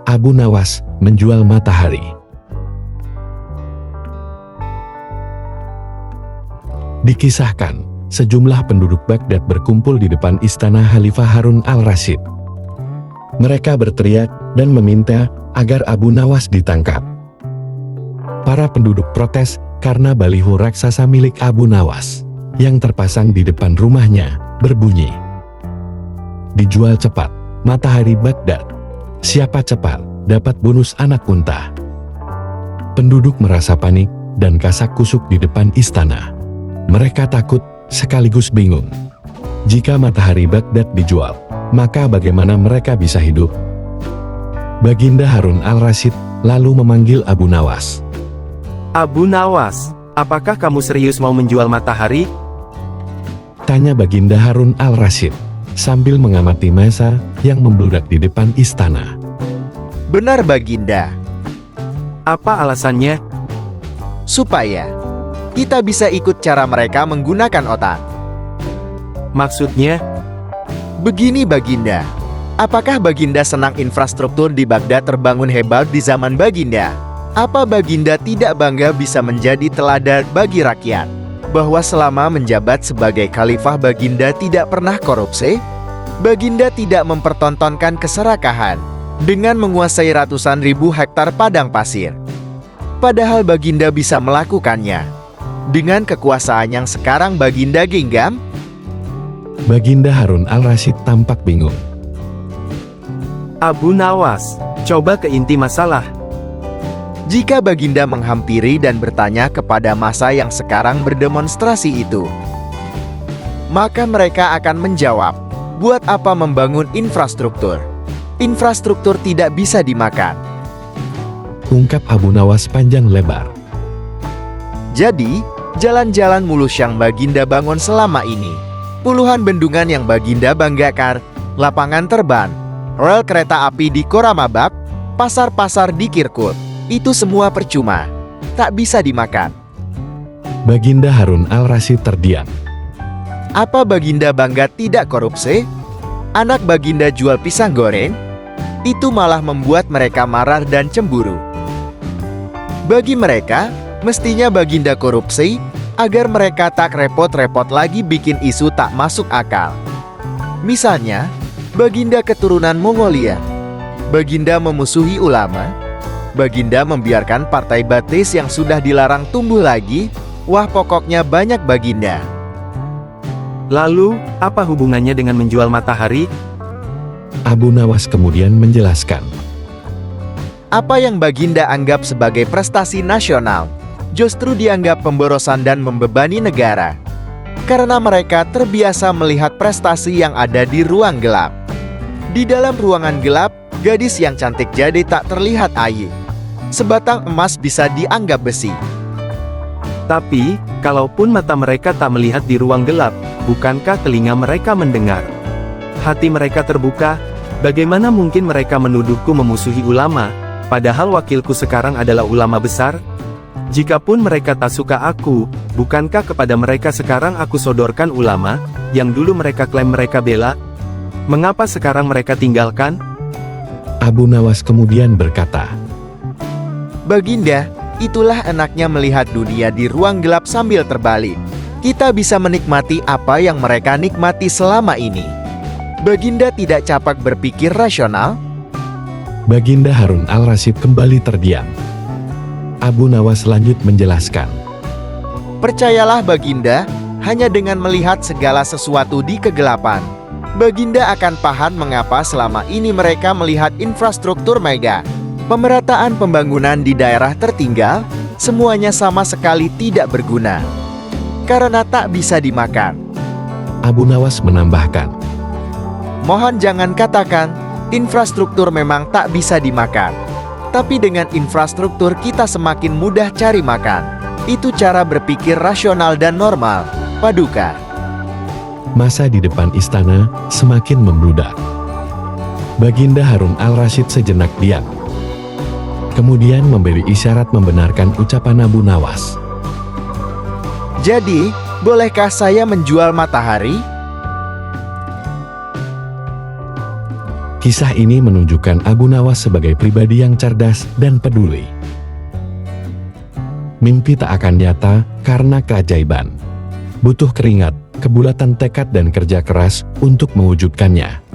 Abu Nawas menjual matahari. Dikisahkan, sejumlah penduduk Baghdad berkumpul di depan istana Khalifah Harun al-Rasyid. Mereka berteriak dan meminta agar Abu Nawas ditangkap. Para penduduk protes karena baliho raksasa milik Abu Nawas yang terpasang di depan rumahnya berbunyi, "Dijual cepat, matahari Baghdad. Siapa cepat, dapat bonus anak unta." Penduduk merasa panik dan kasak kusuk di depan istana. Mereka takut sekaligus bingung. Jika matahari Baghdad dijual, maka bagaimana mereka bisa hidup? Baginda Harun al-Rasyid lalu memanggil Abu Nawas. Abu Nawas, apakah kamu serius mau menjual matahari? Tanya Baginda Harun al-Rasyid sambil mengamati massa yang membludak di depan istana. Benar Baginda, Apa alasannya? supaya kita bisa ikut cara mereka menggunakan otak. Maksudnya, Begini Baginda, apakah Baginda senang infrastruktur di Baghdad terbangun hebat di zaman Baginda? Apa Baginda tidak bangga bisa menjadi teladan bagi rakyat? Bahwa selama menjabat sebagai khalifah Baginda tidak pernah korupsi? Baginda tidak mempertontonkan keserakahan dengan menguasai ratusan ribu hektar padang pasir. Padahal Baginda bisa melakukannya. Dengan kekuasaan yang sekarang Baginda genggam, Baginda Harun al-Rasyid tampak bingung. Abu Nawas, coba ke inti masalah. jika Baginda menghampiri dan bertanya kepada massa yang sekarang berdemonstrasi itu, maka mereka akan menjawab, buat apa membangun infrastruktur? Infrastruktur tidak bisa dimakan. Ungkap Abu Nawas panjang lebar. Jadi, jalan-jalan mulus yang Baginda bangun selama ini, puluhan bendungan yang Baginda banggakan, lapangan terbang, rel kereta api di Koramabak, pasar-pasar di Kirkuk, itu semua percuma, tak bisa dimakan. Baginda Harun al-Rasyid terdiam. Apa Baginda bangga tidak korupsi? Anak Baginda jual pisang goreng? Itu malah membuat mereka marah dan cemburu. Bagi mereka, mestinya Baginda korupsi agar mereka tak repot-repot lagi bikin isu tak masuk akal. Misalnya, Baginda keturunan Mongolia. Baginda memusuhi ulama. Baginda membiarkan partai Batis yang sudah dilarang tumbuh lagi. Wah, pokoknya banyak Baginda. Lalu, apa hubungannya dengan menjual matahari? Abu Nawas kemudian menjelaskan. Apa yang Baginda anggap sebagai prestasi nasional, justru dianggap pemborosan dan membebani negara. Karena mereka terbiasa melihat prestasi yang ada di ruang gelap. Di dalam ruangan gelap, gadis yang cantik jadi tak terlihat ayu. Sebatang emas bisa dianggap besi. Tapi, kalaupun mata mereka tak melihat di ruang gelap, bukankah telinga mereka mendengar? Hati mereka terbuka, bagaimana mungkin mereka menuduhku memusuhi ulama, padahal wakilku sekarang adalah ulama besar? Jikapun mereka tak suka aku, bukankah kepada mereka sekarang aku sodorkan ulama, yang dulu mereka klaim mereka bela? Mengapa sekarang mereka tinggalkan? Abu Nawas kemudian berkata, Baginda, itulah enaknya melihat dunia di ruang gelap sambil terbalik. Kita bisa menikmati apa yang mereka nikmati selama ini. Baginda tidak capak berpikir rasional? Baginda Harun al-Rasyid kembali terdiam. Abu Nawas lanjut menjelaskan. Percayalah Baginda, hanya dengan melihat segala sesuatu di kegelapan, Baginda akan paham mengapa selama ini mereka melihat infrastruktur mega, pemerataan pembangunan di daerah tertinggal, semuanya sama sekali tidak berguna. Karena tak bisa dimakan. Abu Nawas menambahkan. Mohon jangan katakan, infrastruktur memang tak bisa dimakan. Tapi dengan infrastruktur kita semakin mudah cari makan. Itu cara berpikir rasional dan normal, Paduka. Massa di depan istana semakin membludak. Baginda Harun al-Rasyid sejenak diam. Kemudian memberi isyarat membenarkan ucapan Abu Nawas. Jadi, bolehkah saya menjual matahari? Kisah ini menunjukkan Abu Nawas sebagai pribadi yang cerdas dan peduli. Mimpi tak akan nyata karena keajaiban. Butuh keringat, kebulatan tekad dan kerja keras untuk mewujudkannya.